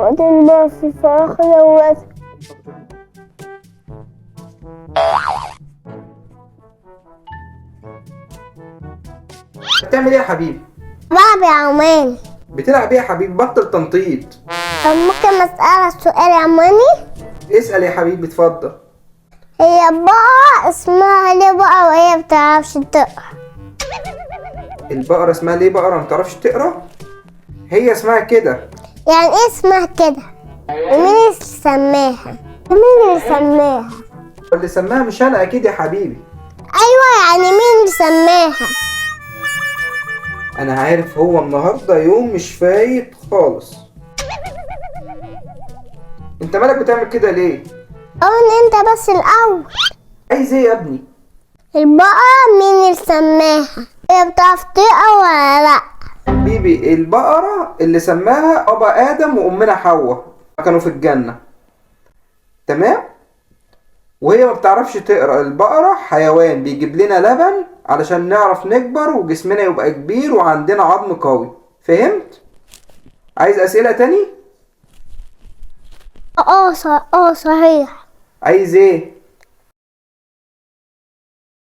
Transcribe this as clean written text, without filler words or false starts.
وتنبع في فراخ دوت. بتعمل ايه يا حبيبي؟ بلعب يا عماني. بتلعب ايه يا حبيبي؟ بطل تنطيط. طب ممكن أسألك سؤال يا عماني؟ اسأل يا حبيبي، اتفضل. هي بقرة اسمها ليه بقرة وهي مبتعرفش تقرا؟ البقرة اسمها ليه بقرة متعرفش تقرا؟ هي اسمها كده. يعني ايه اسمها كده؟ ومين اللي سماها؟ ومين اللي سماها؟ اللي سماها مش انا اكيد يا حبيبي. ايوه، يعني مين اللي سماها؟ انا عارف هو النهارده يوم مش فايق خالص. انت مالك بتعمل كده ليه؟ قول انت بس الاول. عايز ايه يا ابني؟ البقرة مين اللي سماها؟ هي بتعرف تقرا ولا لا؟ حبيبي البقرة اللي سماها ابا ادم وامنا حواء، كانوا في الجنة. تمام؟ وهي ما بتعرفش تقرا. البقرة حيوان بيجيب لنا لبن علشان نعرف نكبر وجسمنا يبقى كبير وعندنا عظم قوي. فهمت؟ عايز اسئلة تاني؟ اه صحيح. عايز ايه؟